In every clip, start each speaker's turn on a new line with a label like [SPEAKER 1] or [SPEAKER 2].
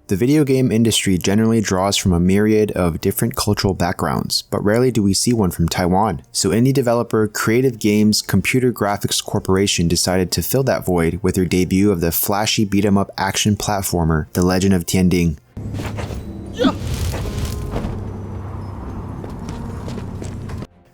[SPEAKER 1] The video game industry generally draws from a myriad of different cultural backgrounds, but rarely do we see one from Taiwan. So indie developer Creative Games Computer Graphics Corporation decided to fill that void with their debut of the flashy beat-em-up action platformer, The Legend of Tianding.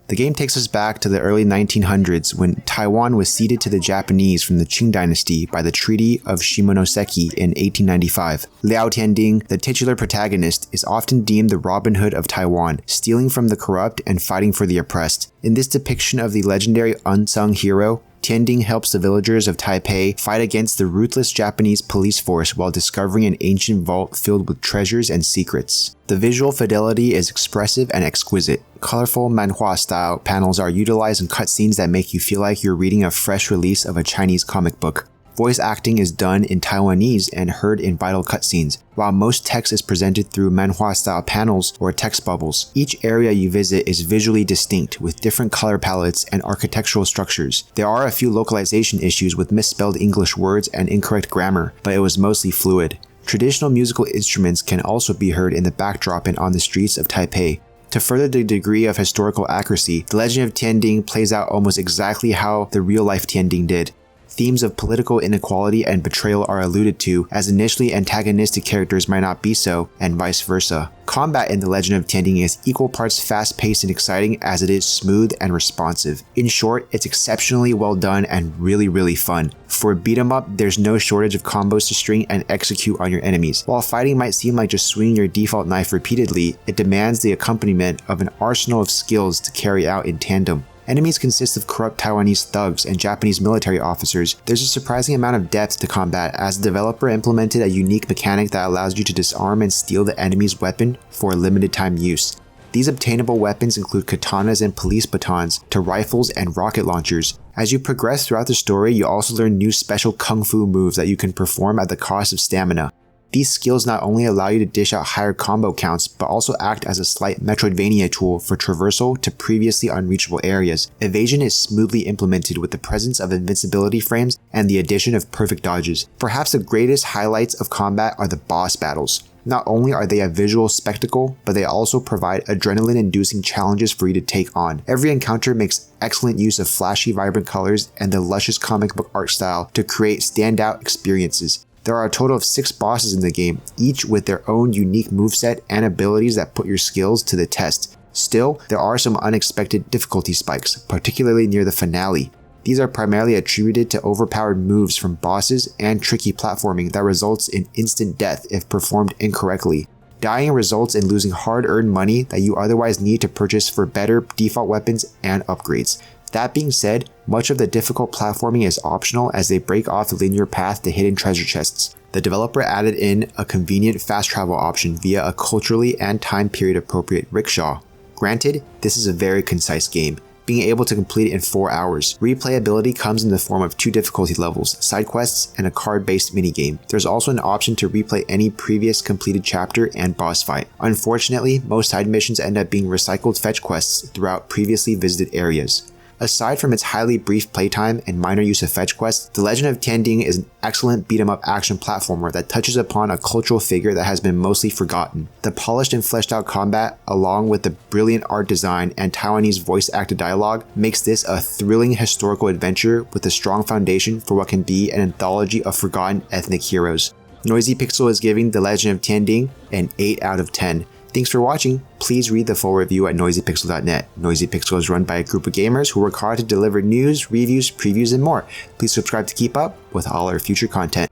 [SPEAKER 1] The game takes us back to the early 1900s when Taiwan was ceded to the Japanese from the Qing dynasty by the Treaty of Shimonoseki in 1895. Liao Tianding, the titular protagonist, is often deemed the Robin Hood of Taiwan, stealing from the corrupt and fighting for the oppressed. In this depiction of the legendary unsung hero, Tianding helps the villagers of Taipei fight against the ruthless Japanese police force while discovering an ancient vault filled with treasures and secrets. The visual fidelity is expressive and exquisite. Colorful manhwa-style panels are utilized in cutscenes that make you feel like you're reading a fresh release of a Chinese comic book. Voice acting is done in Taiwanese and heard in vital cutscenes, while most text is presented through manhwa-style panels or text bubbles. Each area you visit is visually distinct, with different color palettes and architectural structures. There are a few localization issues with misspelled English words and incorrect grammar, but it was mostly fluid. Traditional musical instruments can also be heard in the backdrop and on the streets of Taipei. To further the degree of historical accuracy, The Legend of Tianding plays out almost exactly how the real-life Tianding did. Themes of political inequality and betrayal are alluded to, as initially antagonistic characters might not be so, and vice versa. Combat in The Legend of Tianding is equal parts fast-paced and exciting as it is smooth and responsive. In short, it's exceptionally well done and really fun. For a beat-em-up, there's no shortage of combos to string and execute on your enemies. While fighting might seem like just swinging your default knife repeatedly, it demands the accompaniment of an arsenal of skills to carry out in tandem. Enemies consist of corrupt Taiwanese thugs and Japanese military officers. There's a surprising amount of depth to combat, as the developer implemented a unique mechanic that allows you to disarm and steal the enemy's weapon for a limited time use. These obtainable weapons include katanas and police batons to rifles and rocket launchers. As you progress throughout the story, you also learn new special kung fu moves that you can perform at the cost of stamina. These skills not only allow you to dish out higher combo counts, but also act as a slight Metroidvania tool for traversal to previously unreachable areas. Evasion is smoothly implemented with the presence of invincibility frames and the addition of perfect dodges. Perhaps the greatest highlights of combat are the boss battles. Not only are they a visual spectacle, but they also provide adrenaline-inducing challenges for you to take on. Every encounter makes excellent use of flashy, vibrant colors and the luscious comic book art style to create standout experiences. There are a total of 6 bosses in the game, each with their own unique moveset and abilities that put your skills to the test. Still, there are some unexpected difficulty spikes, particularly near the finale. These are primarily attributed to overpowered moves from bosses and tricky platforming that results in instant death if performed incorrectly. Dying results in losing hard-earned money that you otherwise need to purchase for better default weapons and upgrades. That being said, much of the difficult platforming is optional as they break off the linear path to hidden treasure chests. The developer added in a convenient fast travel option via a culturally and time period appropriate rickshaw. Granted, this is a very concise game, being able to complete it in 4 hours. Replayability comes in the form of 2 difficulty levels, side quests, and a card-based minigame. There's also an option to replay any previous completed chapter and boss fight. Unfortunately, most side missions end up being recycled fetch quests throughout previously visited areas. Aside from its highly brief playtime and minor use of fetch quests, The Legend of Tianding is an excellent beat-em-up action platformer that touches upon a cultural figure that has been mostly forgotten. The polished and fleshed out combat, along with the brilliant art design and Taiwanese voice-acted dialogue, makes this a thrilling historical adventure with a strong foundation for what can be an anthology of forgotten ethnic heroes. Noisy Pixel is giving The Legend of Tianding an 8 out of 10. Thanks for watching. Please read the full review at noisypixel.net. Noisy Pixel is run by a group of gamers who work hard to deliver news, reviews, previews, and more. Please subscribe to keep up with all our future content.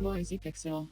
[SPEAKER 2] Noisy Pixel.